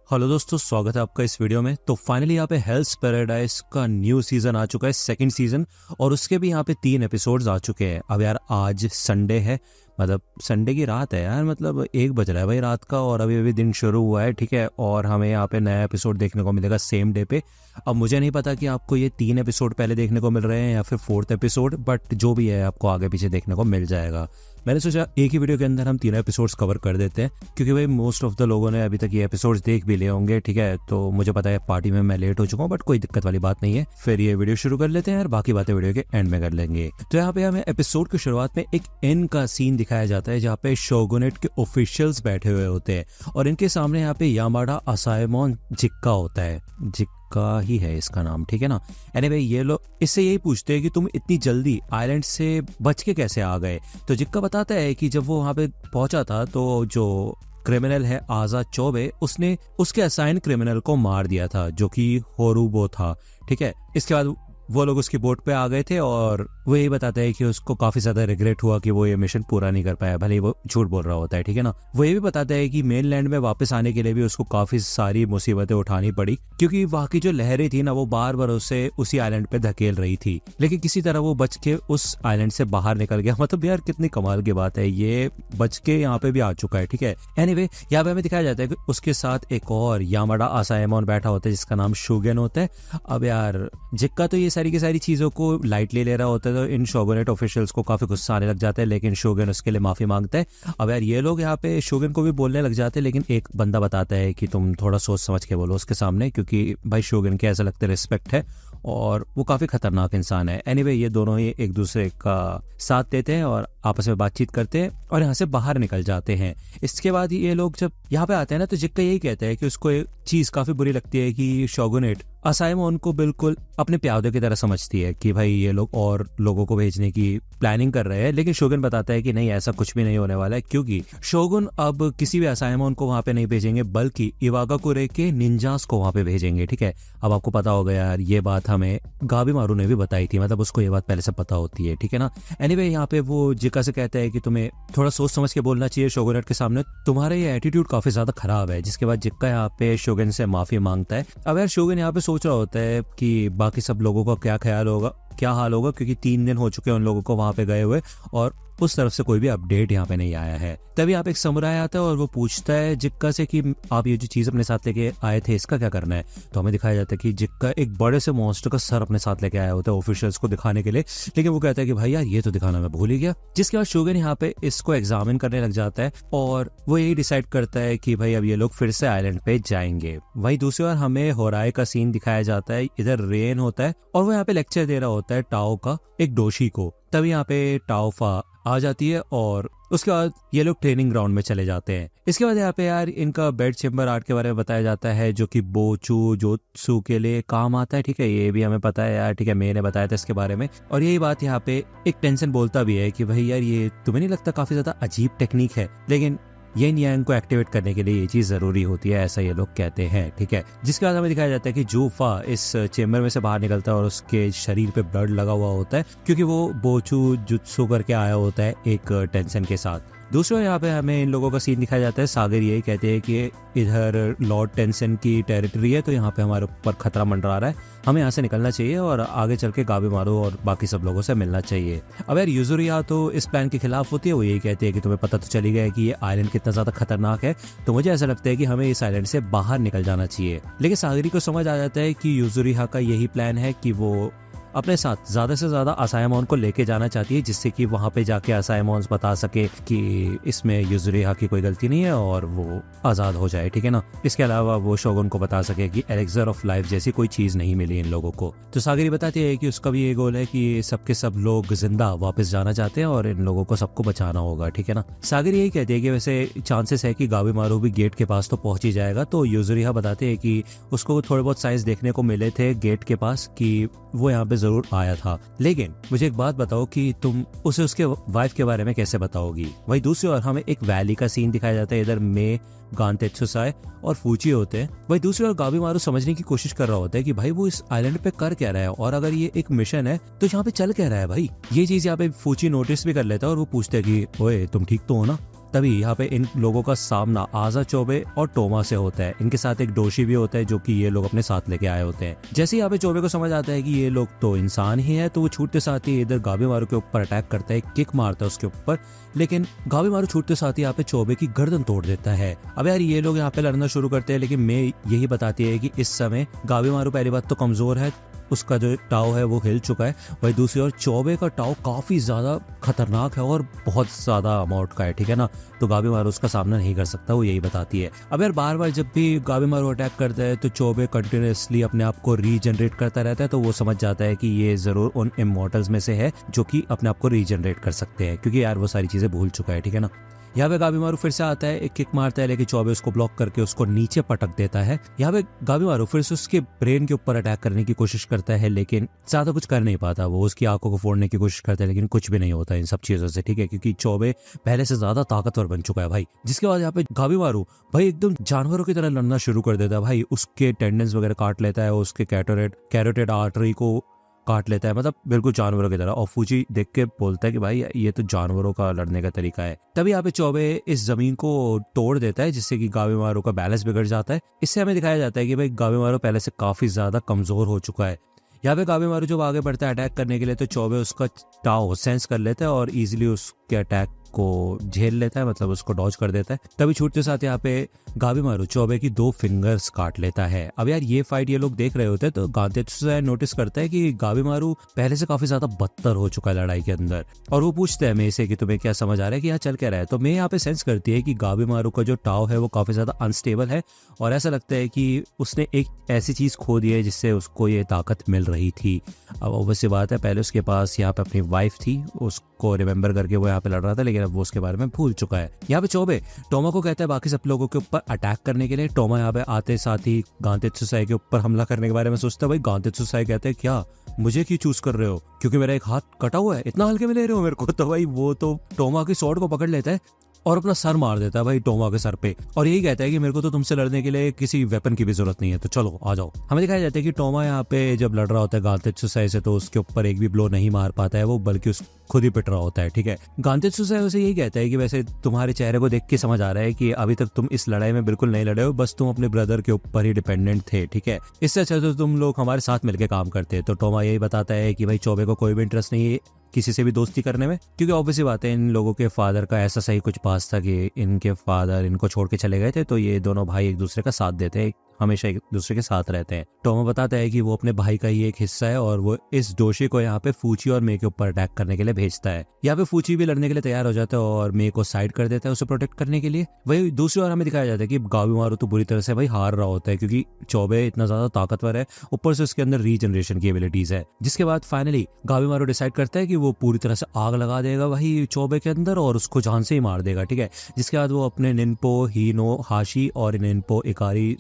Hello दोस्तों, स्वागत है आपका इस वीडियो में। तो फाइनली यहाँ पे हेल्स पैराडाइज का न्यू सीजन आ चुका है, सेकंड सीजन, और उसके भी यहाँ पे 3 एपिसोड्स आ चुके हैं। अब यार आज संडे है, मतलब संडे की रात है यार, मतलब 1 बज रहा है भाई रात का, और अभी दिन शुरू हुआ है, ठीक है। और हमें यहाँ पे नया एपिसोड देखने को मिलेगा सेम डे पे। अब मुझे नहीं पता कि आपको ये 3 एपिसोड पहले देखने को मिल रहे हैं या फिर 4th एपिसोड, बट जो भी है आपको आगे पीछे देखने को मिल जाएगा। मैंने सोचा एक ही वीडियो के अंदर हम 3 एपिसोड्स कवर कर देते हैं, क्योंकि भाई मोस्ट ऑफ द लोगों ने अभी तक ये एपिसोड्स देख भी लिए होंगे, ठीक है। तो मुझे पता है पार्टी में मैं लेट हो चुका हूँ, बट कोई दिक्कत वाली बात नहीं है। फिर ये वीडियो शुरू कर लेते हैं और बाकी बातें वीडियो के एंड में कर लेंगे। तो यहाँ पे हमें एपिसोड की शुरुआत में एक एन का सीन दिखाया जाता है, जहाँ पे शोगुनेट के ऑफिशियल्स बैठे हुए होते हैं और इनके सामने यहाँ पे यामाडा असाएमोन जिक्का होता है। जिक्का ही है इसका नाम, ठीक है ना। एनीवे ये लोग इससे यही पूछते हैं कि तुम इतनी जल्दी आइलैंड से बच के कैसे आ गए। तो जिक्का बताता है कि जब वो वहां पे पहुंचा था तो जो क्रिमिनल है आजा चौबे, उसने उसके असाइन क्रिमिनल को मार दिया था, जो कि होरुबो था, ठीक है। इसके बाद वो लोग उसकी बोट पे आ गए थे और वो यही बताते हैं कि उसको काफी ज्यादा रिग्रेट हुआ कि वो ये मिशन पूरा नहीं कर पाया, भले ही वो झूठ बोल रहा होता है, ठीक है ना। वो ये भी बताता है कि मेनलैंड में वापस आने के लिए भी उसको काफी सारी मुसीबतें उठानी पड़ी, क्योंकि वहां की जो लहरें थी ना, वो बार बार उसे उसी आइलैंड पे धकेल रही थी, लेकिन किसी तरह वो बच के उस आइलैंड से बाहर निकल गया। मतलब यार कितनी कमाल की बात है, ये बच के यहाँ पे भी आ चुका है, ठीक है। एनीवे यहाँ पे हमें दिखाया जाता है कि उसके साथ एक और यामाडा असाएमोन बैठा होता है, जिसका नाम शोगेन होता है। अब यार जिक्का तो ये सारी की सारी चीजों को लाइटली ले रहा होता है, तो इन शोगुनेट ऑफिशियल्स को काफी गुस्सा आने लग जाता है, लेकिन शोगुन उसके लिए माफी मांगता है। अब यार ये लोग यहाँ पे शोगुन को भी बोलने लग जाते हैं, लेकिन एक बंदा बताता है कि तुम थोड़ा सोच समझ के बोलो उसके सामने, क्योंकि भाई शोगुन के ऐसा लगता है रिस्पेक्ट है और वो काफी खतरनाक इंसान है। एनीवे ये दोनों ही एक दूसरे का साथ देते हैं और आपस में बातचीत करते हैं और यहाँ से बाहर निकल जाते हैं। इसके बाद ये लोग जब यहाँ पे आते हैं ना, तो जिक्का यही कहता है कि उसको एक चीज काफी बुरी लगती है कि शोगुनेट असाएमोन को बिल्कुल अपने प्यादे की तरह समझती है, कि भाई ये लोग और लोगों को भेजने की प्लानिंग कर रहे हैं। लेकिन शोगुन बताता है कि नहीं, ऐसा कुछ भी नहीं होने वाला है, क्योंकि शोगुन अब किसी भी असाएमोन को वहां पे नहीं भेजेंगे, बल्कि इवागाकुरे के निंजास को वहां पे भेजेंगे, ठीक है। अब आपको पता होगा यार, ये बात हमें गाबिमारू ने भी बताई थी, मतलब उसको ये बात पहले से पता होती है, ठीक है ना। एनीवे यहाँ पे वो जिक्का से कहता है कि तुम्हें थोड़ा सोच समझ के बोलना चाहिए शोगुनेट के सामने, तुम्हारा ये एटीट्यूड काफी ज्यादा खराब है। जिसके बाद जिक्का यहाँ पे शोगुन से माफी मांगता है। अब यार शोगुन यहाँ पे सोच रहा होता है कि बाकी सब लोगों का क्या ख्याल होगा, क्या हाल होगा, क्योंकि 3 दिन हो चुके हैं उन लोगों को वहां पे गए हुए और उस तरफ से कोई भी अपडेट यहाँ पे नहीं आया है। तभी यहाँ पे एक समुराई आता है और वो पूछता है जिक्का से कि आप ये जो चीज अपने साथ लेके आए थे, इसका क्या करना है। तो हमें दिखाया जाता है कि जिक्का एक बड़े से मॉन्स्टर का सर अपने साथ लेके आया होता है ऑफिशियल्स को दिखाने के लिए, लेकिन वो कहता है कि भाई यार ये तो दिखाना मैं भूल ही गया। जिसके बाद शोगुन यहाँ पे इसको एग्जामिन करने लग जाता है और वो यही डिसाइड करता है कि भाई अब ये लोग फिर से आइलैंड पे जाएंगे। वहीं दूसरी ओर हमें होराई का सीन दिखाया जाता है। इधर रेन होता है और वो यहाँ पे लेक्चर दे रहा होता है टाओ का एक डोशी को। तभी यहाँ पे टाओफा आ जाती है और उसके बाद ये लोग ट्रेनिंग ग्राउंड में चले जाते हैं। इसके बाद यहाँ पे यार इनका बेड चेम्बर आर्ट के बारे में बताया जाता है, जो कि बोचू जोत्सु के लिए काम आता है, ठीक है। ये भी हमें पता है यार, ठीक है, मैंने बताया था इसके बारे में। और यही बात यहाँ पे एक टेंशन बोलता भी है कि भाई यार ये तुम्हें नहीं लगता काफी ज्यादा अजीब टेक्निक है, लेकिन येन यांग को एक्टिवेट करने के लिए ये चीज जरूरी होती है, ऐसा ये लोग कहते हैं, ठीक है। जिसके बाद हमें दिखाया जाता है कि जूफा इस चेम्बर में से बाहर निकलता है और उसके शरीर पे ब्लड लगा हुआ होता है, क्योंकि वो बोचू जुत्सु करके आया होता है एक टेंशन के साथ। दूसरा यहाँ पे हमें इन लोगों का सीन दिखाया जाता है। सागर यही कहते हैं कि इधर लॉर्ड टेंशन की टेरिटरी है, तो यहाँ पे हमारे ऊपर खतरा मंडरा रहा है, हमें यहाँ से निकलना चाहिए और आगे चल के गाबिमारू और बाकी सब लोगों से मिलना चाहिए। अब यार यूजुरिया तो इस प्लान के खिलाफ होती है। वो यही कहती है कि तुम्हें पता तो चली गया है कि ये आइलैंड कितना ज्यादा खतरनाक है, तो मुझे ऐसा लगता है कि हमें इस आइलैंड से बाहर निकल जाना चाहिए। लेकिन सागरी को समझ आ जाता है कि यूजुरिया का यही प्लान है कि वो अपने साथ ज्यादा से ज्यादा असाएमोन को लेके जाना चाहती है, जिससे कि वहां पे जाके असाएमोन्स बता सके कि इसमें यूजुरिया की कोई गलती नहीं है और वो आजाद हो जाए, ठीक है ना। इसके अलावा वो शोगुन को बता सके कि एलेक्सर ऑफ लाइफ जैसी कोई चीज नहीं मिली इन लोगों को। तो सागरी बताती है कि उसका भी ये गोल है कि सबके सब लोग जिंदा वापस जाना चाहते हैं और इन लोगों को सबको बचाना होगा, ठीक है ना। सागरी यही कहती है कि वैसे चांसेस है कि गाबिमारू भी गेट के पास तो पहुंच ही जाएगा। तो यूजुरिया बताते हैं कि उसको थोड़े बहुत साइंस देखने को मिले थे गेट के पास कि वो यहाँ पे जरूर आया था, लेकिन मुझे एक बात बताओ कि तुम उसे उसके वाइफ के बारे में कैसे बताओगी। वही दूसरी ओर हमें एक वैली का सीन दिखाया जाता है। इधर मे गांतेत्सुसाई और फूची होते हैं। वही दूसरी ओर गाबिमारू समझने की कोशिश कर रहा होता है कि भाई वो इस आइलैंड पे कर क्या रहा है, और अगर ये एक मिशन है तो यहाँ पे चल क्या रहा है भाई। ये चीज यहाँ पे फूची नोटिस भी कर लेता है और वो पूछता है कि ओए तुम ठीक तो हो ना। तभी यहाँ पे इन लोगों का सामना आजा चौबे और टोमा से होता है। इनके साथ एक डोशी भी होता है जो कि ये लोग अपने साथ लेके आए होते हैं। जैसे यहाँ पे चौबे को समझ आता है कि ये लोग तो इंसान ही है, तो वो छूटते साथ ही इधर गाबीमारू के ऊपर अटैक करता है, किक मारता है उसके ऊपर, लेकिन गाबीमारू छूटते साथ ही यहाँ पे चौबे की गर्दन तोड़ देता है। अब यार ये लोग यहाँ पे लड़ना शुरू करते हैं, लेकिन मैं यही बताती है कि इस समय गाबीमारू पहली बात तो कमजोर है, उसका जो टाव है वो हिल चुका है। वही दूसरी ओर चौबे का टाव काफी ज्यादा खतरनाक है और बहुत ज्यादा अमाउंट का है, ठीक है ना। तो गाबीमारू उसका सामना नहीं कर सकता, वो यही बताती है। अब यार बार बार जब भी गाबीमारू अटैक करता है तो चौबे कंटिन्यूसली अपने आप को रीजनरेट करता रहता है, तो वो समझ जाता है कि ये जरूर उन इमॉर्टल्स में से है जो कि अपने आप को रीजनरेट कर सकते हैं, क्योंकि यार वो सारी चीजें भूल चुका है, ठीक है ना। यहाँ पे गाबीमारू फिर से आता है, एक किक मारता है, लेकिन चौबे उसको ब्लॉक करके उसको नीचे पटक देता है। यहाँ पे गाबीमारू फिर से उसके ब्रेन के ऊपर अटैक करने की कोशिश करता है, लेकिन ज्यादा कुछ कर नहीं पाता। वो उसकी आंखों को फोड़ने की कोशिश करता है, लेकिन कुछ भी नहीं होता इन सब चीजों से, ठीक है, क्योंकि चौबे पहले से ज्यादा ताकतवर बन चुका है भाई। जिसके बाद यहाँ पे गाबीमारू भाई एकदम जानवरों की तरह लड़ना शुरू कर देता है भाई। उसके टेंडेंस वगैरह काट लेता है, उसके कैरोटेड आर्टरी को काट लेता है, मतलब बिल्कुल जानवरों की तरह। और फूजी देख के बोलता है कि भाई ये तो जानवरों का लड़ने का तरीका है। तभी यहाँ पे चौबे इस जमीन को तोड़ देता है, जिससे कि गाबीमारू का बैलेंस बिगड़ जाता है। इससे हमें दिखाया जाता है कि भाई गाबीमारू पहले से काफी ज्यादा कमजोर हो चुका है। यहाँ पे गाबीमारू जब आगे बढ़ता है अटैक करने के लिए, तो चौबे उसका टाव सेंस कर लेता है और इजिली उसके अटैक को झेल लेता है, मतलब उसको डॉज कर देता है। तभी छूटते साथ यहाँ पे गाबीमारू चौबे की 2 फिंगर्स काट लेता है। अब यार ये फाइट ये लोग देख रहे होते हैं, तो गांतेत्सु नोटिस करता है कि गाबीमारू पहले से काफी ज्यादा बदतर हो चुका है लड़ाई के अंदर, और वो पूछते हैं मे से कि तुम्हें क्या समझ आ रहा है कि यहाँ चल क्या रहा है। तो मैं यहाँ पे सेंस करती है कि गाबीमारू का जो टाव है वो काफी ज्यादा अनस्टेबल है, और ऐसा लगता है कि उसने एक ऐसी चीज खो दी है जिससे उसको ये ताकत मिल रही थी। अब ऑब्वियसली बात है, पहले उसके पास यहाँ पे अपनी वाइफ थी, उसको रिमेम्बर करके वो यहाँ पे लड़ रहा था, लेकिन अब वो उसके बारे में भूल चुका है। यहाँ पे चौबे टोमा को कहता है बाकी सब लोगों के ऊपर अटैक करने के लिए। टोमा यहाँ पे आते साथ ही गांतेत्सु के ऊपर हमला करने के बारे में सोचता है। भाई गांतेत्सु कहते हैं क्या मुझे क्यों चूज कर रहे हो, क्योंकि मेरा एक हाथ कटा हुआ है, इतना हल्के में ले रहे हो मेरे को। तो भाई वो तो टोमा की स्वॉर्ड को पकड़ लेता है और अपना सर मार देता है भाई टोमा के सर पे, और यही कहता है कि मेरे को तो तुमसे लड़ने के लिए किसी वेपन की भी जरूरत नहीं है, तो चलो आ जाओ। हमें दिखाया जाता है कि टोमा यहाँ पे जब लड़ रहा होता है गांतेत्सु से, तो उसके ऊपर एक भी ब्लो नहीं मार पाता है वो, बल्कि उस खुद ही पिट रहा होता है, ठीक है। गांतेत्सु उसे यही कहता है कि वैसे तुम्हारे चेहरे को देख के समझ आ रहा है कि अभी तक तुम इस लड़ाई में बिल्कुल नहीं लड़े हो, बस तुम अपने ब्रदर के ऊपर ही डिपेंडेंट थे, ठीक है। इससे अच्छा तो तुम लोग हमारे साथ मिलकर काम करते। तो टोमा यही बताता है कि भाई चौबे को कोई भी इंटरेस्ट नहीं है किसी से भी दोस्ती करने में, क्योंकि ऑब्वियसली बात है इन लोगों के फादर का ऐसा सही कुछ पास था कि इनके फादर इनको छोड़ के चले गए थे, तो ये दोनों भाई एक दूसरे का साथ देते हैं, हमेशा एक दूसरे के साथ रहते हैं। टोमा बताता है कि वो अपने भाई का ही एक हिस्सा है, और वो इस डोशी को यहाँ पे फूची और मे के ऊपर अटैक करने के लिए भेजता है। यहाँ पे फूची भी लड़ने के लिए तैयार हो जाता है और मे को साइड कर देता है उसे प्रोटेक्ट करने के लिए। वही दूसरी ओर हमें दिखाया जाता है कि गाबीमारू तो बुरी तरह से भाई हार रहा होता है, क्योंकि चौबे इतना ज्यादा ताकतवर है, ऊपर से उसके अंदर रीजनरेशन की एबिलिटीज है। जिसके बाद फाइनली गाबीमारू डिसाइड करता है कि वो पूरी तरह से आग लगा देगा वही चौबे के अंदर और उसको जान से ही मार देगा, ठीक है। जिसके बाद वो अपने निन्पो हीनो हाशी और निन्पो इकारी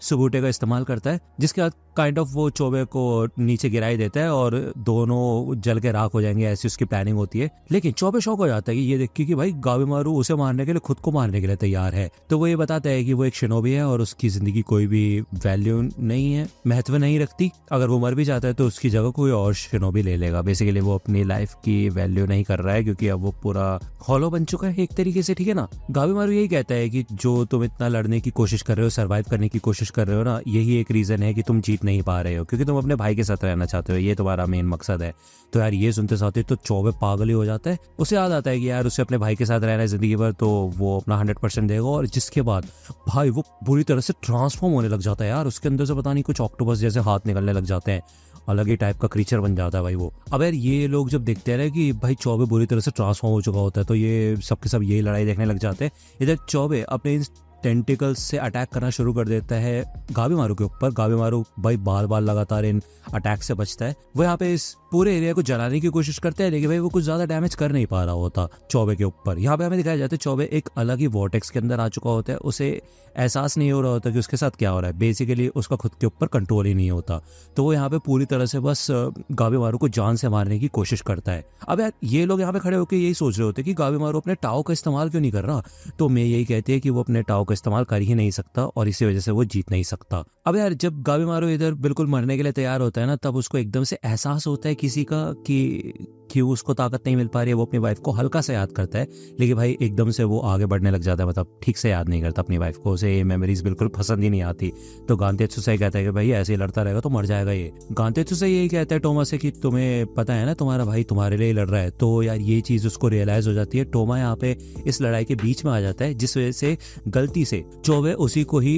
सुबुटे का इस्तेमाल करता है, जिसके बाद काइंड ऑफ वो चौबे को नीचे गिराई देता है और दोनों जल के राख हो जाएंगे, ऐसी उसकी प्लानिंग होती है। लेकिन चौबे शौक हो जाता है कि ये देख के कि भाई गाबीमारू उसे मारने के लिए खुद को मारने के लिए तैयार है। तो वो ये बताता है कि वो एक शिनोबी है और उसकी जिंदगी कोई भी वैल्यू नहीं है, महत्व नहीं रखती। अगर वो मर भी जाता है तो उसकी जगह कोई और शिनोबी ले लेगा। बेसिकली वो अपनी लाइफ की वैल्यू नहीं कर रहा है, क्योंकि अब वो पूरा हॉलो बन चुका है एक तरीके से, ठीक है ना। गाबीमारू यही कहता है कि जो तुम इतना लड़ने की कोशिश कर रहे हो, सर्वाइव करने की कोशिश कर रहे हो ना, यही एक रीजन है कि तुम जीत नहीं पा रहे हो, क्योंकि तुम अपने भाई के साथ रहना चाहते हो, ये तुम्हारा मेन मकसद है। तो यार ये सुनते साथ ही तो चौबे पागल ही हो जाता है। उसे याद आता है कि यार उसे अपने भाई के साथ रहना है जिंदगी भर, तो वो अपना 100% देगा। और जिसके बाद भाई वो पूरी तरह से ट्रांसफॉर्म होने लग जाता है यार, उसके अंदर से पता नहीं कुछ ऑक्टोपस जैसे हाथ निकलने लग जाते हैं, अलग ही टाइप का क्रीचर बन जाता है भाई वो। अब यार ये लोग जब देखते हैं कि भाई चौबे बुरी तरह से ट्रांसफॉर्म हो चुका होता है, तो ये सबके सब यही लड़ाई देखने लग जाते हैं। इधर चौबे अपने टेंटिकल्स से अटैक करना शुरू कर देता है गाबीमारू के ऊपर। गाबीमारू भाई बार बार लगातार इन अटैक से बचता है। वो यहाँ पे इस पूरे एरिया को जलाने की कोशिश करते हैं, लेकिन भाई वो कुछ ज्यादा डैमेज कर नहीं पा रहा होता चौबे के ऊपर। यहाँ पे हमें दिखाया जाता है चौबे एक अलग ही वॉर्टेक्स के अंदर आ चुका होता है, उसे एहसास नहीं हो रहा होता कि उसके साथ क्या हो रहा है। बेसिकली उसका खुद के ऊपर कंट्रोल ही नहीं होता, तो वो यहाँ पे पूरी तरह से बस गाबीमारू को जान से मारने की कोशिश करता है। अब यार ये लोग यहाँ पे खड़े होकर यही सोच रहे होते कि गाबीमारू अपने टाओ का इस्तेमाल क्यों नहीं कर रहा, तो मैं यही कहती है कि वो अपने टाओ का इस्तेमाल कर ही नहीं सकता और इसी वजह से वो जीत नहीं सकता। अब यार जब गाबीमारू इधर बिल्कुल मरने के लिए तैयार होता है ना, तब उसको एकदम से एहसास होता है किसी का कि क्यों उसको ताकत नहीं मिल पा रही है, वो अपनी वाइफ को हल्का से याद करता है, लेकिन भाई एकदम से वो आगे बढ़ने लग जाता है, मतलब ठीक से याद नहीं करता अपनी वाइफ को, उसे ये मेमोरीज बिल्कुल पसंद ही नहीं आती। तो गांतेत्सु से कहता है कि भाई ऐसे ही लड़ता रहेगा तो मर जाएगा ये। गांतेत्सु से यही कहता है टोमा से कि तुम्हें पता है ना तुम्हारा भाई तुम्हारे लिए लड़ रहा है। तो यार ये चीज़ उसको रियलाइज हो जाती है। टोमा यहाँ पे इस लड़ाई के बीच में आ जाता है, जिस वजह से गलती से चोबे उसी को ही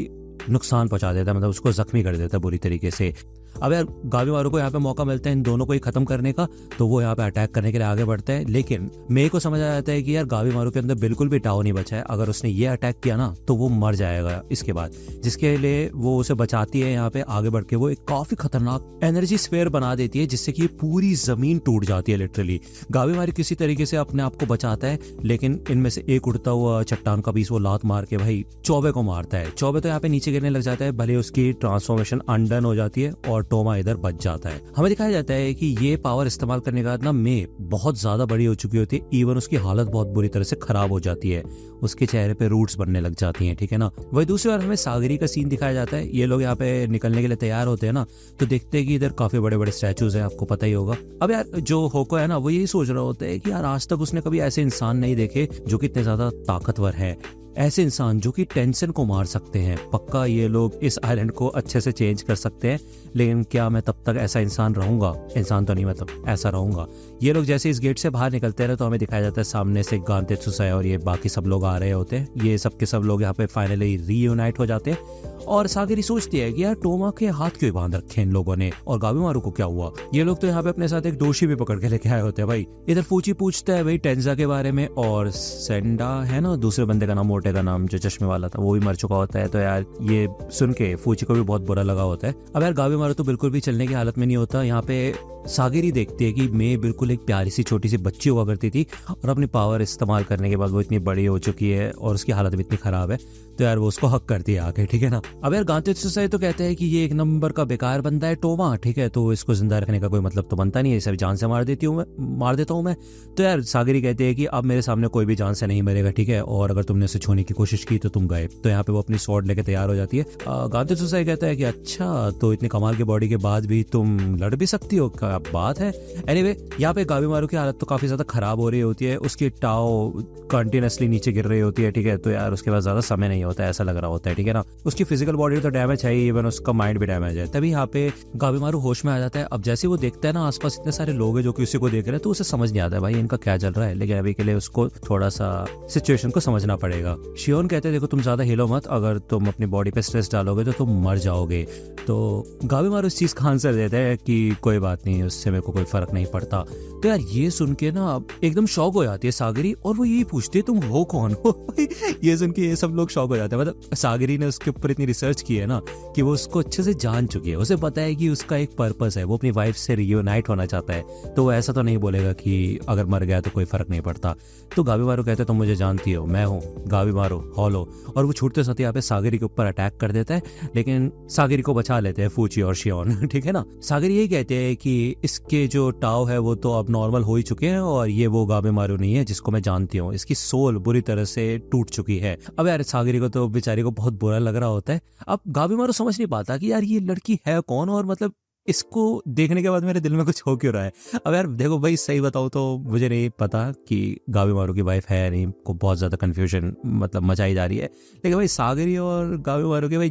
नुकसान पहुंचा देता है, मतलब उसको जख्मी कर देता है बुरी तरीके से। अब यार गावीमारू को यहाँ पे मौका मिलता है इन दोनों को ही खत्म करने का, तो वो यहाँ पे अटैक करने के लिए आगे बढ़ता है, लेकिन मे को समझ आ जाता है कि यार गावीमारू के अंदर बिल्कुल भी टाओ नहीं बचा है, अगर उसने ये अटैक किया ना तो वो मर जाएगा इसके बाद, जिसके लिए वो उसे बचाती है। यहाँ पे आगे बढ़ के वो एक काफी खतरनाक एनर्जी स्फीयर बना देती है, जिससे कि पूरी जमीन टूट जाती है लिटरली। गावीमारू किसी तरीके से अपने आप को बचाता है, लेकिन इनमें से एक उड़ता हुआ चट्टान का पीस वो लात मार के भाई चौबे को मारता है। चौबे तो यहाँ पे नीचे गिरने लग जाता है, भले उसकी ट्रांसफॉर्मेशन अनडन हो जाती है और टोमा इधर बच जाता है। हमें दिखाया जाता है कि ये पावर इस्तेमाल करने के बाद ना मे बहुत ज्यादा बड़ी हो चुकी होती है, इवन उसकी हालत बहुत बुरी तरह से खराब हो जाती है, उसके चेहरे पे रूट्स बनने लग जाती हैं, ठीक है ना। वही दूसरी बार हमें सागरी का सीन दिखाया जाता है। ये लोग यहाँ पे निकलने के लिए तैयार होते हैं ना, तो देखते हैं कि इधर काफी बड़े बड़े स्टैचूज हैं, आपको पता ही होगा। अब यार जो होको है ना वो यही सोच रहा होता है कि यार आज तक उसने कभी ऐसे इंसान नहीं देखे जो कि इतने ज्यादा ताकतवर है, ऐसे इंसान जो कि टेंशन को मार सकते हैं। पक्का ये लोग इस आइलैंड को अच्छे से चेंज कर सकते हैं, लेकिन क्या मैं तब तक ऐसा इंसान रहूंगा? इंसान तो नहीं, मतलब ऐसा रहूंगा। ये लोग जैसे इस गेट से बाहर निकलते हैं तो हमें दिखाया जाता है सामने से गांतेत्सु और ये बाकी सब लोग आ रहे होते हैं। ये सब के सब लोग यहाँ पे फाइनली रीयूनाइट हो जाते हैं और सागरी सोचती है कि यार टोमा के हाथ क्यों बांध रखे इन लोगों ने, और गावीमारू को क्या हुआ? ये लोग तो यहाँ पे अपने साथ एक दोषी भी पकड़ के लेके आए होते हैं भाई। इधर फूची पूछता है भाई टेंजा के बारे में, और सेंडा है ना दूसरे बंदे का नाम, मोटे का नाम, जो चश्मे वाला था, वो भी मर चुका होता है। तो यार ये सुन के फूची को भी बहुत बुरा लगा होता है। अब यार गावीमारू तो बिल्कुल भी चलने की हालत में नहीं होता। यहाँ पे सागरी देखती है कि मे बिल्कुल एक प्यारी सी छोटी सी बच्ची हुआ करती थी और अपनी पावर इस्तेमाल करने के बाद वो इतनी बड़ी हो चुकी है और उसकी हालत भी इतनी खराब है, तो यार वो उसको हक करती है आके, ठीक है ना। अब यार गांतेत्सु तो कहते हैं कि ये एक नंबर का बेकार बंदा है टोमा, ठीक है, तो इसको जिंदा रखने का कोई मतलब तो बनता नहीं है, इसे जान से मार देता हूँ मैं। तो यार सागरी कहते हैं कि अब मेरे सामने कोई भी जान से नहीं मरेगा, ठीक है, और अगर तुमने उसे छूने की कोशिश की तो तुम गए। तो यहाँ पे वो अपनी स्वॉर्ड लेके तैयार हो जाती है। गांतेत्सु कहता है कि अच्छा तो इतनी कमाल की बॉडी के बाद भी तुम लड़ भी सकती हो, क्या बात है। एनीवे यहाँ पे गावीमारू की हालत तो काफी ज्यादा खराब हो रही होती है, उसकी टाओ कंटिन्यूसली नीचे गिर रही होती है, ठीक है, तो यार उसके पास ज्यादा समय नहीं होता है, ऐसा लग रहा होता है, ठीक है ना। उसकी फिजिकल बॉडी तो डैमेज है, इवन उसका माइंड भी डैमेज है। तभी यहाँ पे गावीमारू होश में आ जाता है। अब जैसे वो देखता है ना आसपास इतने सारे लोग हैं जो कि उसी को देख रहे हैं, तो उसे समझ नहीं आता है भाई इनका क्या चल रहा है, लेकिन अभी के लिए उसको थोड़ा सा सिचुएशन को समझना पड़ेगा। शियोन कहते हैं देखो तुम ज्यादा हिलो मत, अगर तुम अपनी बॉडी पे स्ट्रेस डालोगे तो तुम मर जाओगे। तो गावीमारू इस चीज का आंसर देता है कि कोई बात नहीं, उससे मेरे को कोई फर्क नहीं पड़ता। तो यार ये सुन के ना एकदम शॉक हो जाती है सागरी, और वो यही पूछती है तुम हो कौन हो। ये सुन के ये सब लोग शॉक हो जाते हैं। मतलब सागरी ने उसके ऊपर इतनी रिसर्च की है ना कि वो उसको अच्छे से जान चुकी है, उसे पता है कि उसका एक पर्पस है, वो अपनी वाइफ से रियूनाइट होना चाहता है। तो वो ऐसा तो नहीं बोलेगा कि अगर मर गया तो कोई फर्क नहीं पड़ता। तो गावीमारू कहते तुम मुझे जानती हो, मैं हूँ गावीमारू हॉलो, और वो छूटते साथ यहाँ पे सागरी के ऊपर अटैक कर देता है, लेकिन सागरी को बचा लेते हैं फूची और शियोन, ठीक है ना। सागरी यही कहते हैं कि इसके जो टाव है वो तो अब नॉर्मल हो ही चुके हैं, और ये वो गावीमारू नहीं है जिसको मैं जानती हूँ, इसकी सोल बुरी तरह से टूट चुकी है। अब यार सागरी को तो बेचारी को बहुत बुरा लग रहा होता है। अब गावीमारू समझ नहीं पाता कि यार ये लड़की है कौन, और मतलब इसको देखने के बाद मेरे दिल में कुछ हो क्यों रहा है। अब यार देखो भाई सही बताओ तो मुझे नहीं पता कि गावीमारू की वाइफ है नहीं, को बहुत ज्यादा कंफ्यूजन मतलब मचाई जा रही है, लेकिन भाई सागरी और गावीमारू के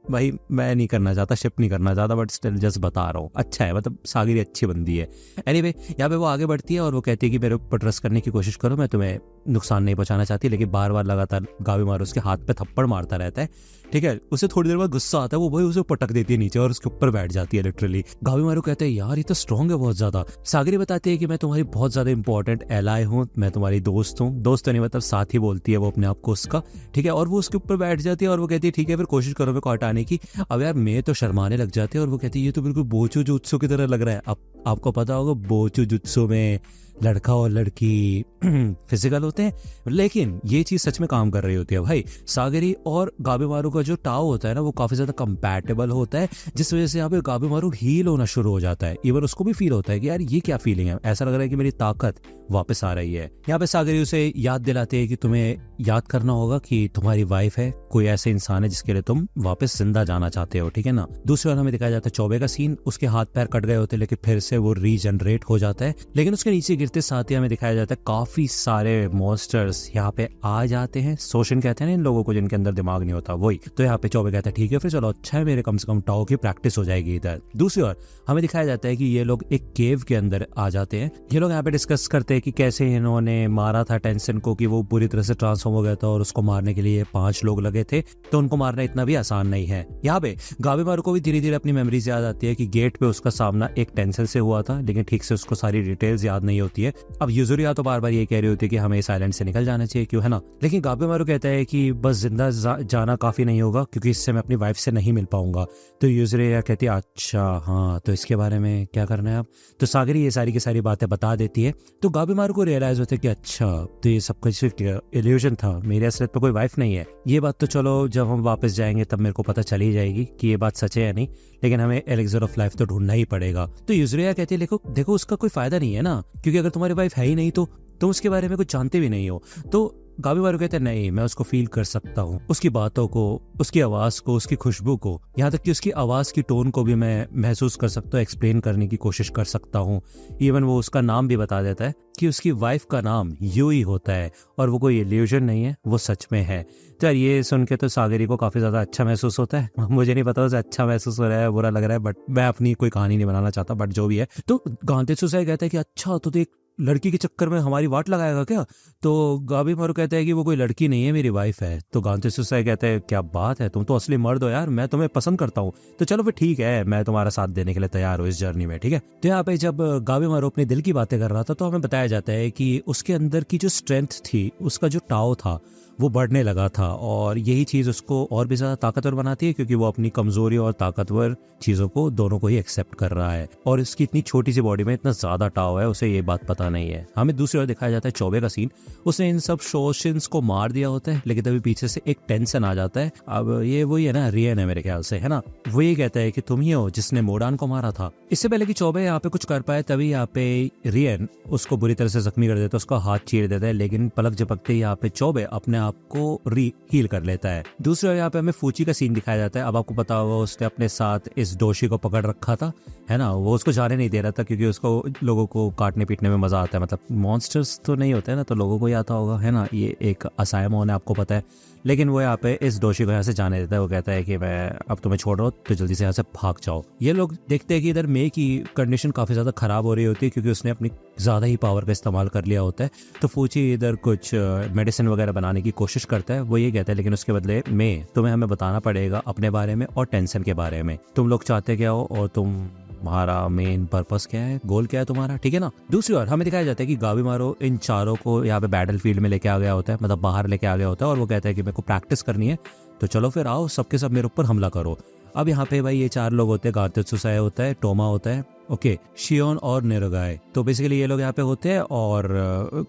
भाई मैं नहीं करना चाहता, शिप नहीं करना चाहता, बट स्टिल जस्ट बता रहा हूँ, अच्छा है, मतलब सागरी अच्छी बंदी है। एनीवे यहाँ पे वो आगे बढ़ती है और वो कहती है कि मेरे ऊपर ट्रस्ट करने की कोशिश करो, मैं तुम्हें नुकसान नहीं पहुंचाना चाहती, लेकिन बार बार लगातार गावीमारू उसके हाथ पे थप्पड़ मारता रहता है, ठीक है। उसे थोड़ी देर बाद गुस्सा आता है, वो भाई उसे पटक देती है नीचे और उसके ऊपर बैठ जाती है लिटरली। गावीमारू कहते हैं यार ये तो स्ट्रॉन्ग है बहुत ज्यादा। सागरी बताती है कि मैं तुम्हारी बहुत ज्यादा इंपॉर्टेंट एलाय हूँ, मैं तुम्हारी दोस्त हूँ, दोस्त तो नहीं मतलब साथ ही बोलती है वो अपने आप को उसका, ठीक है, और वो उसके ऊपर बैठ जाती है और वो कहती है ठीक है फिर कोशिश करो मेरे को हटाने की। अब यार मैं तो शर्माने लग जाते हैं और वो कहती है ये तो बिल्कुल बोचू जुत्सु की तरह लग रहा है। अब आपको पता होगा बोचू जुत्सु में लड़का और लड़की फिजिकल होते हैं, लेकिन ये चीज सच में काम कर रही होती है भाई। सागरी और गाबेमारू का जो टाओ होता है ना वो काफी ज्यादा कंपैटिबल होता है, जिस वजह से यहाँ पे गाबेमारू हील होना शुरू हो जाता है। इवन उसको भी फील होता है कि यार ये क्या फीलिंग है, ऐसा लग रहा है कि मेरी ताकत वापस आ रही है। यहाँ पे सागरी उसे याद दिलाते हैं कि तुम्हें याद करना होगा कि तुम्हारी वाइफ है, कोई ऐसे इंसान है जिसके लिए तुम वापस जिंदा जाना चाहते हो, ठीक है ना। दूसरी बार हमें दिखाया जाता है चौबे का सीन, उसके हाथ पैर कट गए होते हैं लेकिन फिर से वो रीजनरेट हो जाता है, लेकिन उसके नीचे गिरते साथ ही हमें दिखाया जाता है काफी सारे मॉन्स्टर्स यहाँ पे आ जाते हैं। सोशन कहते हैं ना इन लोगों को जिनके अंदर दिमाग नहीं होता, वही। तो यहाँ पे चौबे कहता है ठीक है फिर चलो, अच्छा है मेरे कम से कम टाओ की प्रैक्टिस हो जाएगी इधर। दूसरी ओर हमें दिखाया जाता है कि ये लोग एक केव के अंदर आ जाते हैं। ये लोग यहाँ पे डिस्कस करते हैं कि कैसे इन्होंने मारा था टेंशन को, कि वो पूरी तरह से ट्रांसफॉर्म हो गया था और उसको मारने के लिए 5 लोग लगे थे, तो उनको मारना इतना भी आसान नहीं है। यहाँ पे गाबेमारू को भी धीरे धीरे अपनी मेमोरीज याद आती है कि गेट पे उसका सामना एक टेंशन से हुआ था, लेकिन ठीक से उसको सारी डिटेल्स याद नहीं होती है। अब यूजुरिया तो बार बार ये कह रही होती है कि हमें इस आइलैंड से निकल जाना चाहिए, क्यों, है ना। लेकिन गाबेमारू कहता है कि बस जिंदा जाना काफी नहीं होगा क्योंकि इससे मैं अपनी वाइफ से नहीं मिल पाऊंगा। तो यूजुरिया कहती है अच्छा हाँ, तो इसके बारे में क्या करना है अब। तो सागरी ये सारी की सारी बातें बता देती है। तो गाबेमारू को रियलाइज होता है कि अच्छा तो ये सब कुछ इल्यूजन था, मेरी असलियत पे कोई वाइफ नहीं है। ये बात तो चलो जब हम वापस जाएंगे तब मेरे को पता चल ही जाएगी कि ये बात सच है या नहीं, लेकिन हमें एलिक्सर ऑफ लाइफ तो ढूंढना ही पड़ेगा। तो यूजुरिया कहती है देखो उसका कोई फायदा नहीं है ना, क्योंकि अगर तुम्हारी वाइफ है ही नहीं तो तुम उसके बारे में कुछ जानते भी नहीं हो। तो गाबेमारू कहते हैं नहीं, मैं उसको फील कर सकता हूँ, उसकी बातों को, उसकी आवाज को, उसकी खुशबू को, यहाँ तक कि उसकी आवाज की टोन को भी मैं महसूस कर सकता हूँ, एक्सप्लेन करने की कोशिश कर सकता हूँ। इवन वो उसका नाम भी बता देता है कि उसकी वाइफ का नाम यूई होता है और वो कोई इल्यूजन नहीं है, वो सच में है। तो यार ये सुन के तो सागरी को काफी ज्यादा अच्छा महसूस होता है। मुझे नहीं पता उसे अच्छा महसूस हो रहा है बुरा लग रहा है, बट मैं अपनी कोई कहानी नहीं बनाना चाहता, बट जो भी है। तो गांतेत्सु कहता है कि अच्छा तो एक लड़की के चक्कर में हमारी वाट लगाएगा क्या। तो गाबेमारू कहता है कि वो कोई लड़की नहीं है, मेरी वाइफ है। तो गांतेत्सु कहता है क्या बात है, तुम तो असली मर्द हो यार, मैं तुम्हें पसंद करता हूँ, तो चलो फिर ठीक है, मैं तुम्हारा साथ देने के लिए तैयार हूँ इस जर्नी में, ठीक है। तो यहाँ पे जब गाबेमारू अपने दिल की बातें कर रहा था तो हमें बताया जाता है कि उसके अंदर की जो स्ट्रेंथ थी, उसका जो टाओ था वो बढ़ने लगा था, और यही चीज़ उसको और भी ज़्यादा ताकतवर बनाती है क्योंकि वो अपनी कमजोरी और ताकतवर चीज़ों को दोनों को ही एक्सेप्ट कर रहा है। और इसकी इतनी छोटी सी बॉडी में इतना ज़्यादा टाव है, उसे ये बात पता नहीं है। हमें दूसरी ओर दिखाया जाता है चौबे का सीन, उसने इन सब शोशिन्स को मार दिया होता है, लेकिन तभी पीछे से एक टेंशन आ जाता है। अब ये वही है ना, रियन है मेरे ख्याल से, है ना। वो ये कहता है कि तुम ही हो जिसने मोडान को मारा था। इससे पहले कि चौबे यहाँ पे कुछ कर पाए तभी यहाँ पे रियन उसको बुरी तरह से जख्मी कर देता है, उसका हाथ चीर देता है, लेकिन पलक झपकते ही यहाँ पे चौबे अपने आप को हील कर लेता है। दूसरा यहाँ पे हमें फूची का सीन दिखाया जाता है। अब आपको पता होगा उसने अपने साथ इस डोशी को पकड़ रखा था, है ना। वो उसको जाने नहीं दे रहा था क्योंकि उसको लोगों को काटने पीटने में मजा आता है, मतलब मॉन्स्टर्स तो नहीं होते ना, तो लोगों को ही आता होगा, है ना। ये एक असाइमोन है, आपको पता है। लेकिन वो यहाँ पे इस डोशी को यहाँ से जाने देता है। वो कहता है कि मैं अब तुम्हें छोड़ रहा हूँ, तो जल्दी से यहाँ से भाग जाओ। ये लोग देखते हैं कि इधर मे की कंडीशन काफी ज्यादा खराब हो रही होती है क्योंकि उसने अपनी ज्यादा ही पावर का इस्तेमाल कर लिया होता है। तो फूची इधर कुछ मेडिसिन वगैरह बनाने की कोशिश करता है, वो ये कहता है लेकिन उसके बदले में तुम्हें हमें बताना पड़ेगा अपने बारे में और टेंशन के बारे में, तुम लोग चाहते क्या हो और तुम्हारा मेन पर्पस क्या है, गोल क्या है तुम्हारा, ठीक है ना। दूसरी ओर हमें दिखाया जाता है कि गाबेमारू इन चारों को यहाँ पे बैटल फील्ड में लेके आ गया होता है, मतलब बाहर लेके आ गया होता है, और वो कहता है कि मेरे को प्रैक्टिस करनी है, तो चलो फिर आओ सबके सब मेरे ऊपर हमला करो। अब यहाँ पे भाई ये 4 लोग होते हैं, गांतेत्सु होता है, टोमा होता है, ओके, शियोन और निरोगाए। तो बेसिकली ये लोग यहाँ पे होते हैं, और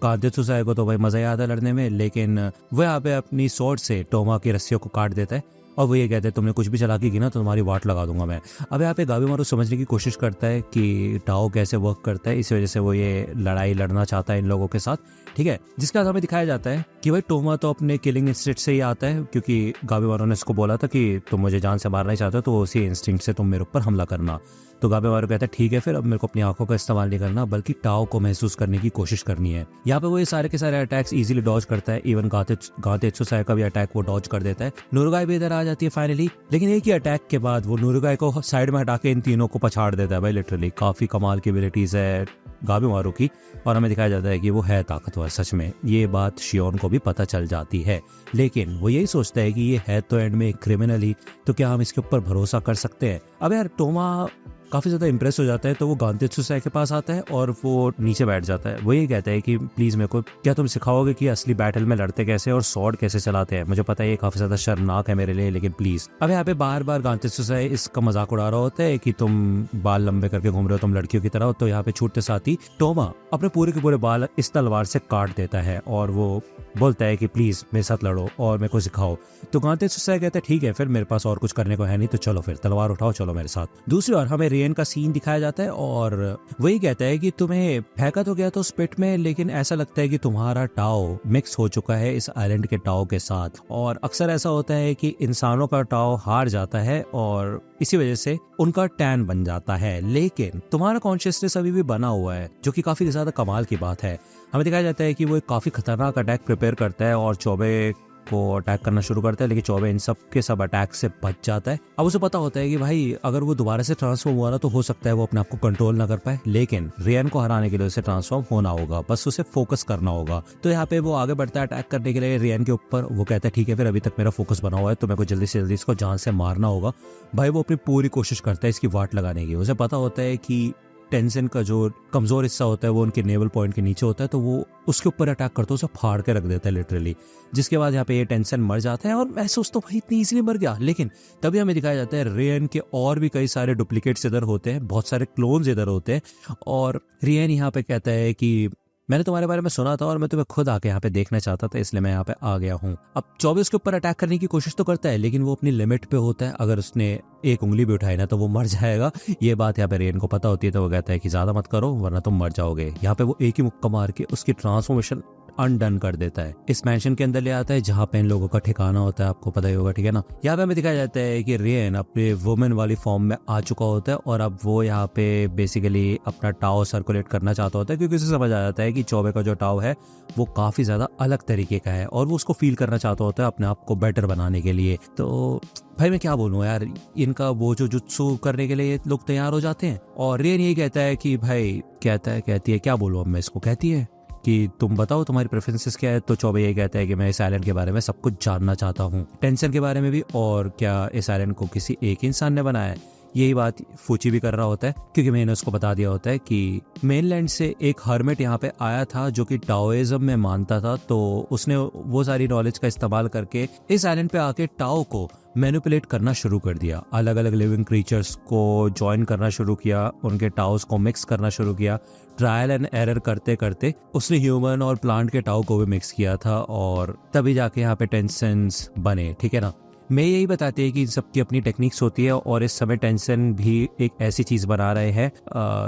गांतेत्सु को तो भाई मजा ही आता है लड़ने में, लेकिन वो यहाँ पे अपनी स्वॉर्ड से टोमा की रस्सियों को काट देता है और वो ये कहते हैं तुमने कुछ भी चालाकी की ना तो तुम्हारी वाट लगा दूंगा मैं। अब यहाँ पे गाबेमारू समझने की कोशिश करता है कि टाओ कैसे वर्क करता है, इसी वजह से वो ये लड़ाई लड़ना चाहता है इन लोगों के साथ, ठीक है। जिसके बाद हमें दिखाया जाता है कि भाई टोमा तो अपने किलिंग इंस्टिंक्ट से ही आता है, क्योंकि गाबेमारू ने इसको बोला था कि तुम मुझे जान से मारना ही चाहते हो, तो उसी इंस्टिंक्ट से तुम मेरे ऊपर हमला करना। तो गाबेमारू कहता है ठीक है फिर, अब मेरे को अपनी आंखों का इस्तेमाल नहीं करना बल्कि टाओ को महसूस करने की कोशिश करनी है। यहाँ पे वो ये सारे के सारे अटैक्स इजीली डॉज करता है, इवन गांतेत्सु का भी अटैक वो डॉज कर देता है। निरोगाए भी इधर आ जाती है फाइनली, लेकिन एक ही अटैक के बाद वो निरोगाए को साइड में हटा के इन तीनों को पछाड़ देता है भाई, लिटरली। काफी कमाल की एबिलिटीज है गाबेमारू की, और हमें दिखाया जाता है कि वो है ताकतवर सच में। ये बात शियोन को भी पता चल जाती है, लेकिन वो यही सोचता है कि ये है तो एंड में क्रिमिनल ही, तो क्या हम इसके ऊपर भरोसा कर सकते हैं। अब यार टोमा काफी ज्यादा इंप्रेस हो जाता है, तो वो गांतेत्सुसाई के पास आता है और वो नीचे बैठ जाता है। वो ये कहता है कि प्लीज मेरे को क्या तुम सिखाओगे कि असली बैटल में लड़ते कैसे और स्वॉर्ड कैसे चलाते हैं। मुझे पता है ये काफी ज्यादा शर्मनाक है मेरे लिए, लेकिन प्लीज। अब यहाँ पे बार बार गांतेत्सुसाई इसका मजाक उड़ा रहा होता है कि तुम बाल लंबे करके घूम रहे हो, तुम लड़कियों की तरह हो। तो यहाँ पे छूटते साथ ही टोमा अपने पूरे के पूरे बाल इस तलवार से काट देता है और वो बोलता है कि प्लीज मेरे साथ लड़ो और मेरे को सिखाओ। तो गांतेत्सुसाई कहता है ठीक है, फिर मेरे पास और कुछ करने को है नहीं, तो चलो फिर तलवार उठाओ, चलो मेरे साथ। दूसरी ओर हमें रियन का सीन दिखाया जाता है और वही कहता है कि तुम्हें फेंका तो गया तो स्पिट में, लेकिन ऐसा लगता है कि तुम्हारा टाओ मिक्स हो चुका है इस आइलैंड के टाओ के साथ। और अक्सर ऐसा होता है कि इंसानों का टाओ हार जाता है और इसी वजह से उनका टैन बन जाता है, लेकिन तुम्हारा कॉन्शियसनेस अभी भी बना हुआ है, जो कि काफी ज्यादा कमाल की बात है। हमें दिखाया जाता है कि वो एक काफी खतरनाक अटैक प्रिपेयर करता है और चौबे को अटैक करना शुरू करता है, लेकिन चौबे इन सब के सब अटैक से बच जाता है। अब उसे पता होता है कि भाई अगर वो दोबारा से ट्रांसफॉर्म हुआ ना तो हो सकता है वो अपने आप को कंट्रोल ना कर पाए, लेकिन रियन को हराने के लिए उसे ट्रांसफॉर्म होना होगा, बस उसे फोकस करना होगा। तो यहाँ पे वो आगे बढ़ता है अटैक करने के लिए रियन के ऊपर। वो कहता है ठीक है, फिर अभी तक मेरा फोकस बना हुआ है तो मेरे को जल्दी से जल्दी इसको जान से मारना होगा। भाई वो अपनी पूरी कोशिश करता है इसकी वाट लगाने की। उसे पता होता है कि टेंशन का जो कमजोर हिस्सा होता है वो उनके नेवल पॉइंट के नीचे होता है, तो वो उसके ऊपर अटैक करता है, उसे फाड़ के रख देता है लिटरली। जिसके बाद यहाँ पे ये टेंशन मर जाता है और मैं सोचता हूँ भाई इतनी इजीली मर गया, लेकिन तभी हमें दिखाया जाता है रियन के और भी कई सारे डुप्लीकेट्स इधर होते हैं, बहुत सारे क्लोन्स इधर होते हैं। और रियन यहाँ पे कहता है कि मैंने तुम्हारे बारे में सुना था और मैं तुम्हें खुद आके यहाँ पे देखना चाहता था, इसलिए मैं यहाँ पे आ गया हूँ। अब 24 के ऊपर अटैक करने की कोशिश तो करता है, लेकिन वो अपनी लिमिट पे होता है। अगर उसने एक उंगली भी उठाई ना तो वो मर जाएगा। ये बात यहाँ पे रियन को पता होती है, तो वो कहता है कि ज्यादा मत करो वरना तुम मर जाओगे। यहाँ पे वो एक ही मुक्का मार के उसकी ट्रांसफॉर्मेशन अनडन कर देता है। इस मैंशन के अंदर ले आता है जहाँ पे इन लोगों का ठिकाना होता है, आपको पता ही होगा, ठीक है ना। यहाँ पे हमें दिखाया जाता है कि रियन अपने वुमेन वाली फॉर्म में आ चुका होता है और अब वो यहाँ पे बेसिकली अपना टाओ सर्कुलेट करना चाहता होता है, क्योंकि उसे समझ आ जाता है कि चौबे का जो टाओ है वो काफी ज्यादा अलग तरीके का है और वो उसको फील करना चाहता होता है अपने आप को बेटर बनाने के लिए। तो भाई मैं क्या बोलूं यार, इनका वो जो जुत्सु करने के लिए लोग तैयार हो जाते हैं और रियन यही कहता है कि भाई कहती है क्या बोलूं अब मैं इसको, कहती है कि तुम बताओ तुम्हारी प्रेफरेंसेस क्या है। तो चौबे ये कहता है कि मैं इस आइलैंड के बारे में सब कुछ जानना चाहता हूँ, टेंशन के बारे में भी, और क्या इस आइलैंड को किसी एक इंसान ने बनाया है। यही बात फूची भी कर रहा होता है, क्योंकि मैंने उसको बता दिया होता है कि मेनलैंड से एक हर्मिट यहाँ पे आया था जो कि टाओइज्म में मानता था। तो उसने वो सारी नॉलेज का इस्तेमाल करके इस आइलैंड पे आके टाओ को मैनिपुलेट करना शुरू कर दिया, अलग अलग लिविंग क्रीचर्स को ज्वाइन करना शुरू किया, उनके टाउस को मिक्स करना शुरू किया। ट्रायल एंड एरर करते करते उसने ह्यूमन और प्लांट के टाउ को भी मिक्स किया था और तभी जाके यहाँ पे टेंशन्स बने, ठीक है ना। मैं यही बताती है कि इन सबकी अपनी टेक्निक्स होती है और इस समय टेंशन भी एक ऐसी चीज बना रहे हैं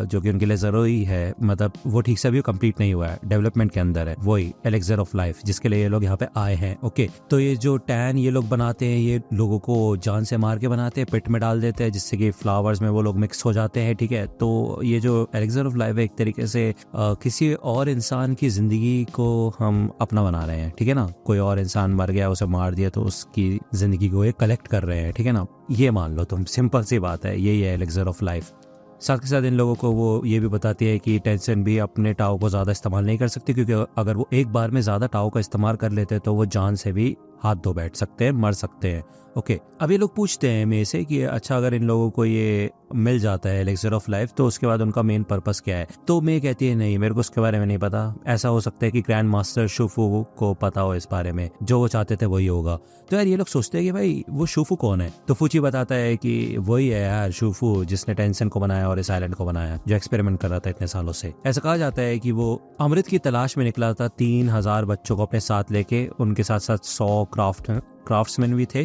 जो कि उनके लिए जरूरी है। मतलब वो ठीक से अभी कंप्लीट नहीं हुआ है, डेवलपमेंट के अंदर है, वही एलेक्सर ऑफ लाइफ जिसके लिए ये लोग यहाँ पे आए हैं। ओके, तो ये जो टैन ये लोग बनाते हैं, ये लोगों को जान से मार के बनाते हैं, पिट में डाल देते हैं जिससे कि फ्लावर्स में वो लोग मिक्स हो जाते हैं, ठीक है। तो ये जो एलेक्सर ऑफ लाइफ है एक तरीके से किसी और इंसान की जिंदगी को हम अपना बना रहे हैं, ठीक है ना। कोई और इंसान मर गया, उसे मार दिया, तो उसकी जिंदगी को ये कलेक्ट कर रहे हैं, ठीक है ना। ये मान लो तुम, सिंपल सी बात है, यही है एलेक्सर ऑफ लाइफ। साथ के साथ इन लोगों को वो ये भी बताती है कि टेंशन भी अपने टाओ को ज्यादा इस्तेमाल नहीं कर सकती, क्योंकि अगर वो एक बार में ज्यादा टाओ का इस्तेमाल कर लेते हैं तो वो जान से भी हाथ धो बैठ सकते हैं, मर सकते हैं। ओके, अब ये लोग पूछते हैं मेरे से कि अच्छा अगर इन लोगों को ये मिल जाता है एलेक्सर ऑफ लाइफ तो उसके बाद उनका मेन पर्पस क्या है। तो मैं कहती है नहीं, मेरे को उसके बारे में नहीं पता। ऐसा हो सकता है कि ग्रैंड मास्टर शुफू को पता हो इस बारे में, जो वो चाहते थे वही होगा। तो यार ये लोग सोचते हैं कि भाई वो शुफू कौन है। तो फूची बताता है कि वही है यार शुफू जिसने टेंशन को बनाया और इस आइलैंड को बनाया, जो एक्सपेरिमेंट कर रहा था इतने सालों से। ऐसा कहा जाता है कि वो अमृत की तलाश में निकला था 3000 बच्चों को अपने साथ लेके, उनके साथ साथ 100 क्राफ्ट्समैन भी थे।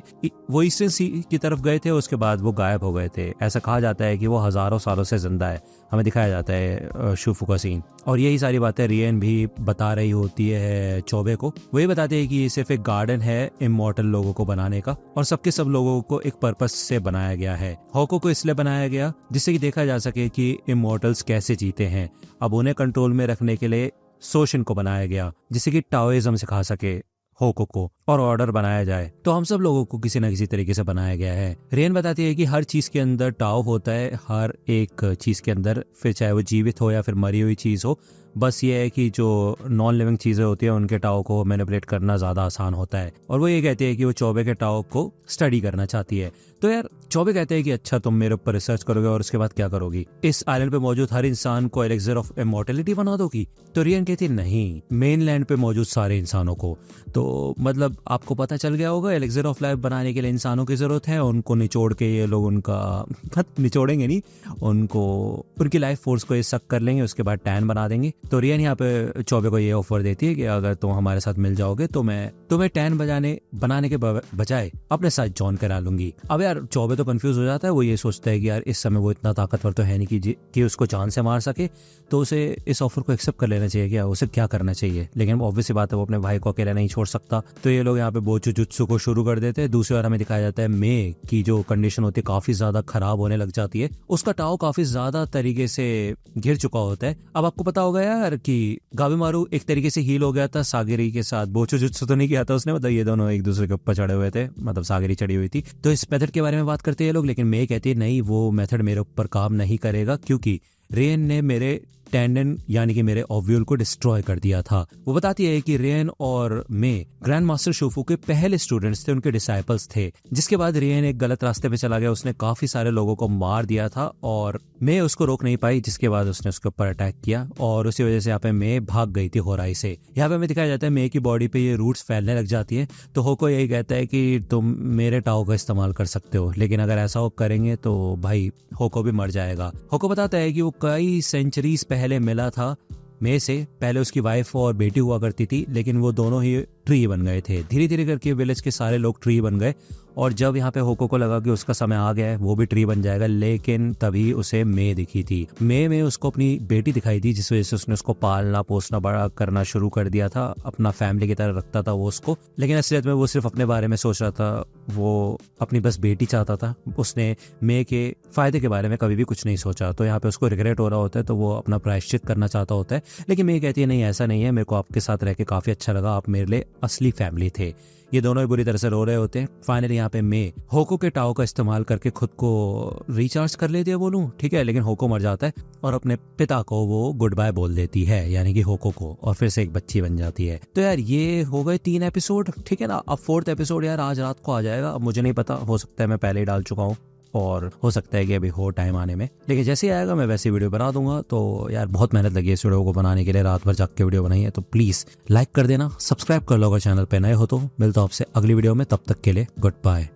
वो ईस्टर्न सी की तरफ गए थे, उसके बाद वो गायब हो गए थे। ऐसा कहा जाता है कि वो हजारों सालों से जिंदा है। हमें दिखाया जाता है शुफू का सीन, और यही सारी बातें रियन भी बता रही होती है चौबे को। वही बताते हैं कि ये सिर्फ एक गार्डन है इमॉर्टल लोगों को बनाने का, और सबके सब लोगों को एक पर्पस से बनाया गया है। हॉको को इसलिए बनाया गया जिससे कि देखा जा सके कि इमॉर्टल्स कैसे जीते हैं। अब उन्हें कंट्रोल में रखने के लिए सोशिन को बनाया गया, जिससे कि टाओइज्म सिखा सके होको को, और ऑर्डर बनाया जाए। तो हम सब लोगों को किसी न किसी तरीके से बनाया गया है। रेन बताती है कि हर चीज के अंदर टाओ होता है, हर एक चीज के अंदर, फिर चाहे वो जीवित हो या फिर मरी हुई चीज हो, बस ये है कि जो नॉन लिविंग चीज़ें होती है उनके टाओ को मैनिपुलेट करना ज़्यादा आसान होता है। और वो ये कहती है कि वो चौबे के टाओ को स्टडी करना चाहती है। तो यार चौबे कहते हैं कि अच्छा तुम मेरे ऊपर रिसर्च करोगे और उसके बाद क्या करोगी, इस आइलैंड पे मौजूद हर इंसान को एलेक्सर ऑफ इमॉर्टैलिटी बना दोगी। तो रियन कहती है नहीं, मेनलैंड पे मौजूद सारे इंसानों को। तो मतलब आपको पता चल गया होगा एलेक्सर ऑफ लाइफ बनाने के लिए इंसानों की जरूरत है। उनको निचोड़ के ये लोग उनका निचोड़ेंगे नहीं, उनको उनकी लाइफ फोर्स को ये सक कर लेंगे, उसके बाद टैन बना देंगे। तो रियन यहाँ पे चौबे को ये ऑफर देती है कि अगर तुम हमारे साथ मिल जाओगे तो मैं तुम्हें टैन बनाने के बजाय अपने साथ जॉन करा लूंगी। अब यार चौबे तो कंफ्यूज हो जाता है। वो ये सोचता है कि यार इस समय वो इतना ताकतवर तो है नहीं कि उसको जान से मार सके, तो उसे इस ऑफर को एक्सेप्ट कर लेना चाहिए। क्या उसे क्या करना चाहिए, लेकिन ऑब्वियस बात है वो अपने भाई को अकेला नहीं छोड़ सकता। तो ये लोग यहाँ पे बोचू जुत्सु को शुरू कर देते हैं। दूसरी बार हमें दिखाया जाता है मे की जो कंडीशन होती है काफी ज्यादा खराब होने लग जाती है। उसका टाओ काफी ज्यादा तरीके से घिर चुका होता है। अब आपको पता होगा यार कि गाबिमारू एक तरीके से हील हो गया था सागिरी के साथ। बोचू जुत्सु तो नहीं किया था उसने, मतलब ये दोनों एक दूसरे के ऊपर चढ़े हुए थे, मतलब सागिरी चढ़ी हुई थी। तो इस मेथड के बारे में बात करते हैं लोग, लेकिन मे कहती है नहीं, वो मेथड मेरे ऊपर काम नहीं करेगा क्योंकि रेन ने मेरे टेंडन यानी कि मेरे ओव्यूल को डिस्ट्रॉय कर दिया था। वो बताती है कि रेन और मे ग्रैंड मास्टर शोफू के पहले स्टूडेंट्स थे, उनके डिसाइपल्स थे। जिसके बाद रेन एक गलत रास्ते पे चला गया, उसने काफी सारे लोगों को मार दिया था और मे उसको रोक नहीं पाई, जिसके बाद उसने उसके ऊपर अटैक किया और उसी वजह से यहाँ पे मे भाग गई थी होराई से। यहाँ पे हमें दिखाया जाता है मे की बॉडी पे ये रूट्स फैलने लग जाती है। तो होको यही कहता है कि तुम मेरे टाओ का इस्तेमाल कर सकते हो, लेकिन अगर ऐसा वो करेंगे तो भाई होको भी मर जाएगा। होको बताता है कि वो कई सेंचुरीज पहले मिला था मे से। पहले उसकी वाइफ और बेटी हुआ करती थी, लेकिन वो दोनों ही ट्री बन गए थे। धीरे धीरे करके विलेज के सारे लोग ट्री बन गए और जब यहाँ पे होको को लगा कि उसका समय आ गया है, वो भी ट्री बन जाएगा, लेकिन तभी उसे मे दिखी थी। मे में उसको अपनी बेटी दिखाई थी, जिस वजह से उसने उसको पालना पोसना बड़ा करना शुरू कर दिया था। अपना फैमिली की तरह रखता था वो उसको, लेकिन असलियत में वो सिर्फ अपने बारे में सोच रहा था। वो अपनी बस बेटी चाहता था। उसने मे के फायदे के बारे में कभी भी कुछ नहीं सोचा। तो यहाँ पे उसको रिग्रेट हो रहा होता है, तो वो अपना प्रायश्चित करना चाहता होता है। लेकिन मे कहती है नहीं, ऐसा नहीं है, मेरे को आपके साथ रह के काफी अच्छा लगा, आप मेरे लिए असली फैमिली थे। ये दोनों ही बुरी तरह से रो रहे होते हैं। फाइनली यहाँ पे मे होको के टाओ का इस्तेमाल करके खुद को रिचार्ज कर लेती है बोलूं, ठीक है, लेकिन होको मर जाता है और अपने पिता को वो गुड बाय बोल देती है, यानी कि होको को, और फिर से एक बच्ची बन जाती है। तो यार ये हो गए 3 एपिसोड, ठीक है ना। अब 4th एपिसोड यार आज रात को आ जाएगा। अब मुझे नहीं पता, हो सकता है मैं पहले ही डाल चुका हूँ और हो सकता है कि अभी हो टाइम आने में, लेकिन जैसे ही आएगा मैं वैसे वीडियो बना दूंगा। तो यार बहुत मेहनत लगी है इस वीडियो को बनाने के लिए, रात भर जाग के वीडियो बनाई है। तो प्लीज लाइक कर देना, सब्सक्राइब कर लो अगर चैनल पे नए हो तो। मिलता हूं आपसे अगली वीडियो में, तब तक के लिए गुड बाय।